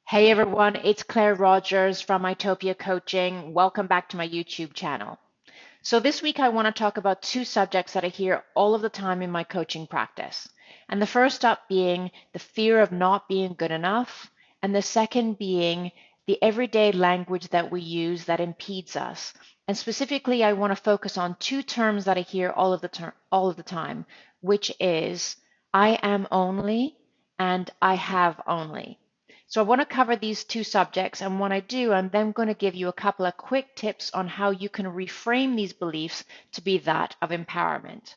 Hey everyone, it's Claire Rogers from Itopia Coaching. Welcome back to my YouTube channel. So this week I want to talk about two subjects that I hear all of the time in my coaching practice. And the first up being the fear of not being good enough, and the second being the everyday language that we use that impedes us. And specifically, I want to focus on two terms that I hear all of the time, which is I am only and I have only. So I want to cover these two subjects, and when I do, I'm then going to give you a couple of quick tips on how you can reframe these beliefs to be that of empowerment.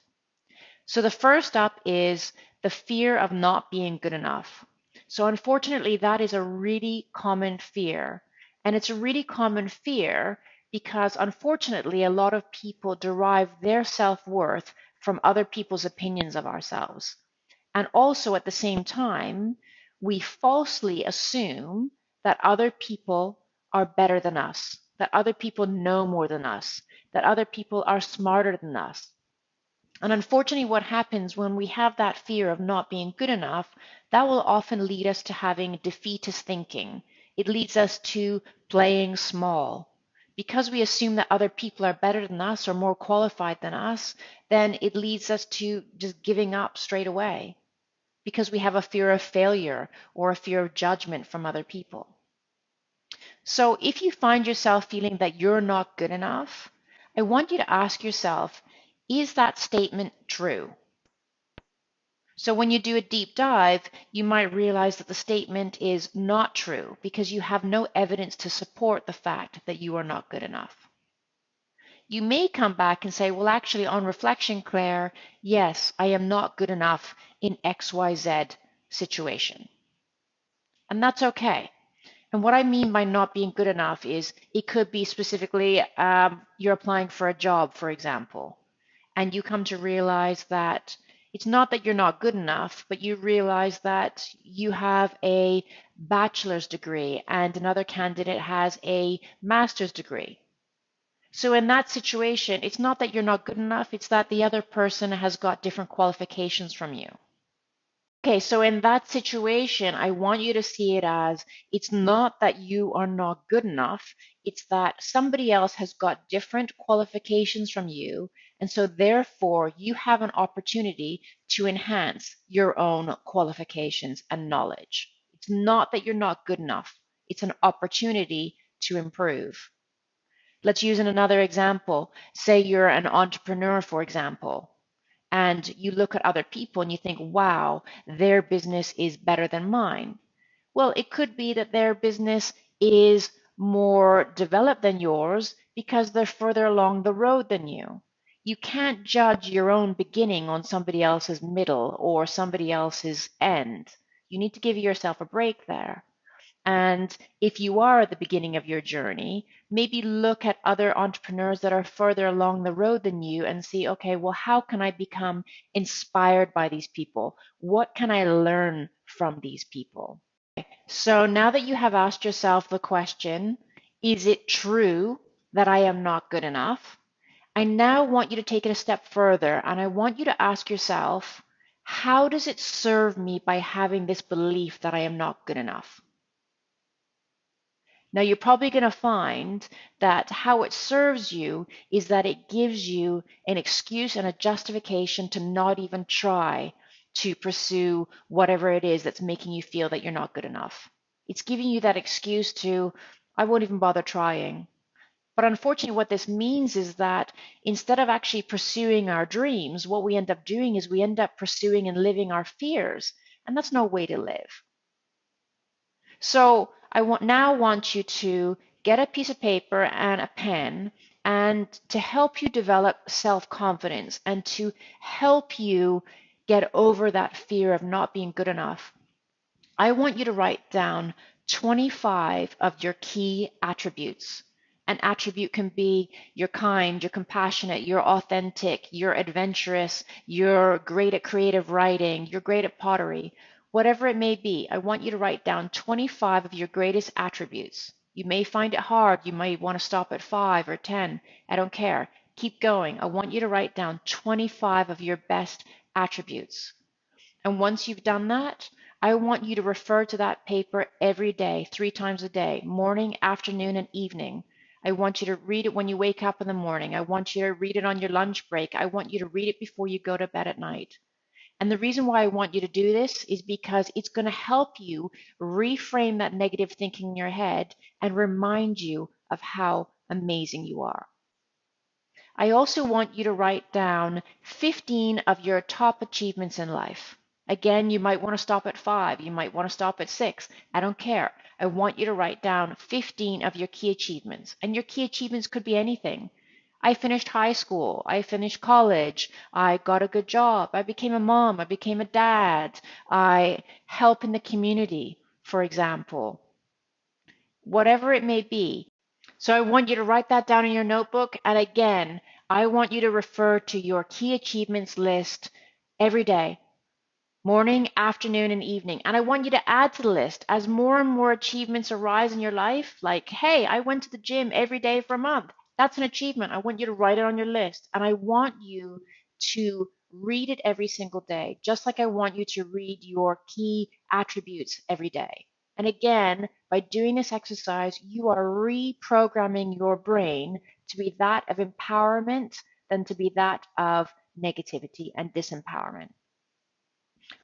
So the first up is the fear of not being good enough. So unfortunately, that is a really common fear. And it's a really common fear because unfortunately, a lot of people derive their self-worth from other people's opinions of ourselves. And also at the same time, we falsely assume that other people are better than us, that other people know more than us, that other people are smarter than us. And unfortunately, what happens when we have that fear of not being good enough, that will often lead us to having defeatist thinking. It leads us to playing small. Because we assume that other people are better than us or more qualified than us, then it leads us to just giving up straight away because we have a fear of failure or a fear of judgment from other people. So if you find yourself feeling that you're not good enough, I want you to ask yourself, is that statement true? So when you do a deep dive, you might realize that the statement is not true because you have no evidence to support the fact that you are not good enough. You may come back and say, well, actually, on reflection, Claire, yes, I am not good enough in XYZ situation. And that's okay. And what I mean by not being good enough is it could be specifically you're applying for a job, for example, and you come to realize that it's not that you're not good enough, but you realize that you have a bachelor's degree and another candidate has a master's degree. So in that situation, it's not that you're not good enough, it's that the other person has got different qualifications from you. Okay, so in that situation, I want you to see it as it's not that you are not good enough, it's that somebody else has got different qualifications from you, and so therefore you have an opportunity to enhance your own qualifications and knowledge. It's not that you're not good enough, it's an opportunity to improve. Let's use another example. Say you're an entrepreneur, for example, and you look at other people and you think, wow, their business is better than mine. Well, it could be that their business is more developed than yours because they're further along the road than you. You can't judge your own beginning on somebody else's middle or somebody else's end. You need to give yourself a break there. And if you are at the beginning of your journey, maybe look at other entrepreneurs that are further along the road than you and see, okay, well, how can I become inspired by these people? What can I learn from these people? So now that you have asked yourself the question, is it true that I am not good enough? I now want you to take it a step further and I want you to ask yourself, how does it serve me by having this belief that I am not good enough? Now, you're probably going to find that how it serves you is that it gives you an excuse and a justification to not even try to pursue whatever it is that's making you feel that you're not good enough. It's giving you that excuse to, I won't even bother trying. But unfortunately, what this means is that instead of actually pursuing our dreams, what we end up doing is we end up pursuing and living our fears. And that's no way to live. So now want you to get a piece of paper and a pen and to help you develop self-confidence and to help you get over that fear of not being good enough. I want you to write down 25 of your key attributes. An attribute can be you're kind, you're compassionate, you're authentic, you're adventurous, you're great at creative writing, you're great at pottery. Whatever it may be, I want you to write down 25 of your greatest attributes. You may find it hard. You might want to stop at 5 or 10. I don't care. Keep going. I want you to write down 25 of your best attributes. And once you've done that, I want you to refer to that paper every day, 3 times a day, morning, afternoon, and evening. I want you to read it when you wake up in the morning. I want you to read it on your lunch break. I want you to read it before you go to bed at night. And the reason why I want you to do this is because it's going to help you reframe that negative thinking in your head and remind you of how amazing you are. I also want you to write down 15 of your top achievements in life. Again, you might want to stop at 5, you might want to stop at 6. I don't care. I want you to write down 15 of your key achievements. And your key achievements could be anything. I finished high school, I finished college, I got a good job, I became a mom, I became a dad, I help in the community, for example. Whatever it may be. So I want you to write that down in your notebook. And again, I want you to refer to your key achievements list every day, morning, afternoon, and evening. And I want you to add to the list as more and more achievements arise in your life. Like, hey, I went to the gym every day for a month. That's an achievement. I want you to write it on your list. And I want you to read it every single day, just like I want you to read your key attributes every day. And again, by doing this exercise, you are reprogramming your brain to be that of empowerment than to be that of negativity and disempowerment.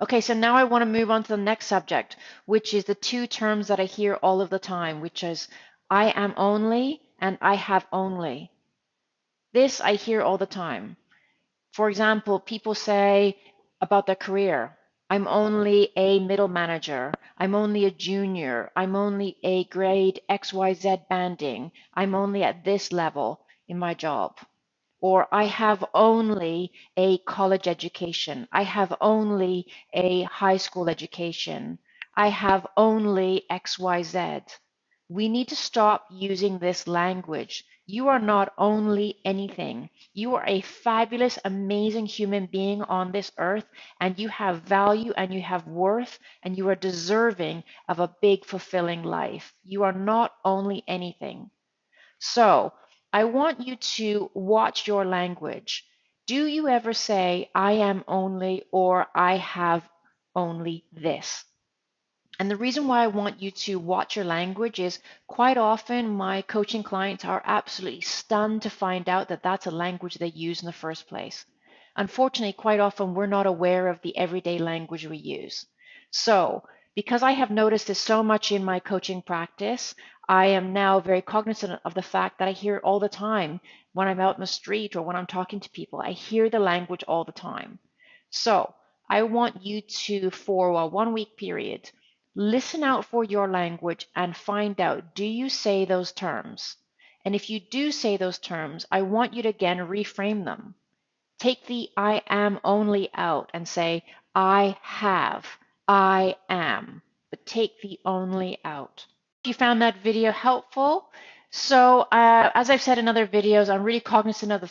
Okay, so now I want to move on to the next subject, which is the two terms that I hear all of the time, which is I am only and I have only. This I hear all the time. For example, people say about their career, I'm only a middle manager, I'm only a junior, I'm only a grade XYZ banding, I'm only at this level in my job. Or I have only a college education. I have only a high school education. I have only XYZ. We need to stop using this language. You are not only anything. You are a fabulous, amazing human being on this earth, and you have value and you have worth, and you are deserving of a big, fulfilling life. You are not only anything. So I want you to watch your language. Do you ever say, I am only, or I have only this? And the reason why I want you to watch your language is quite often my coaching clients are absolutely stunned to find out that that's a language they use in the first place. Unfortunately, quite often we're not aware of the everyday language we use. So, because I have noticed this so much in my coaching practice, I am now very cognizant of the fact that I hear it all the time when I'm out in the street or when I'm talking to people. I hear the language all the time. So, I want you to, for a 1 week period, listen out for your language and find out, do you say those terms? And if you do say those terms, I want you to again reframe them. Take the I am only out and say, I have, I am, but take the only out. If you found that video helpful, so as I've said in other videos, I'm really cognizant of the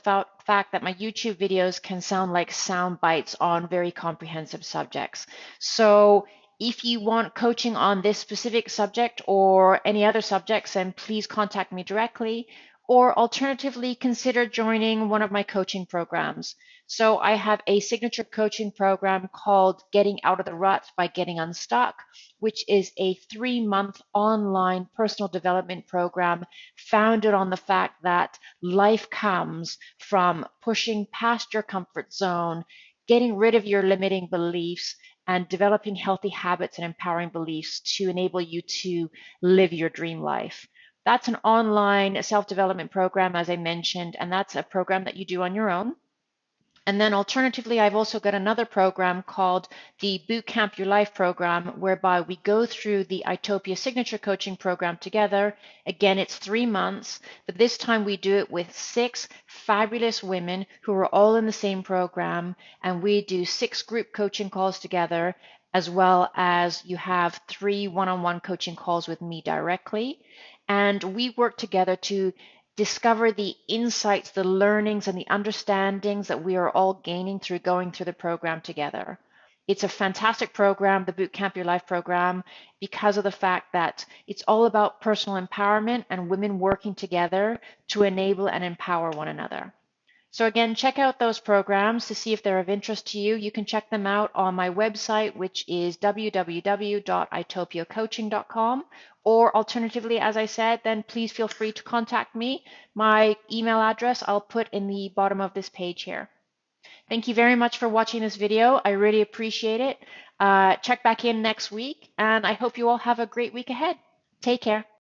fact that my YouTube videos can sound like sound bites on very comprehensive subjects. So if you want coaching on this specific subject or any other subjects, then please contact me directly, or alternatively, consider joining one of my coaching programs. So I have a signature coaching program called Getting Out of the Rut by Getting Unstuck, which is a 3-month online personal development program founded on the fact that life comes from pushing past your comfort zone, getting rid of your limiting beliefs, and developing healthy habits and empowering beliefs to enable you to live your dream life. That's an online self-development program, as I mentioned, and that's a program that you do on your own. And then alternatively, I've also got another program called the Bootcamp Your Life program, whereby we go through the Itopia Signature Coaching program together. Again, it's 3 months, but this time we do it with 6 fabulous women who are all in the same program, and we do 6 group coaching calls together, as well as you have 3 one-on-one coaching calls with me directly. And we work together to discover the insights, the learnings, and the understandings that we are all gaining through going through the program together. It's a fantastic program, the Bootcamp Your Life program, because of the fact that it's all about personal empowerment and women working together to enable and empower one another. So again, check out those programs to see if they're of interest to you. You can check them out on my website, which is www.itopiacoaching.com. Or alternatively, as I said, then please feel free to contact me. My email address I'll put in the bottom of this page here. Thank you very much for watching this video. I really appreciate it. Check back in next week, and I hope you all have a great week ahead. Take care.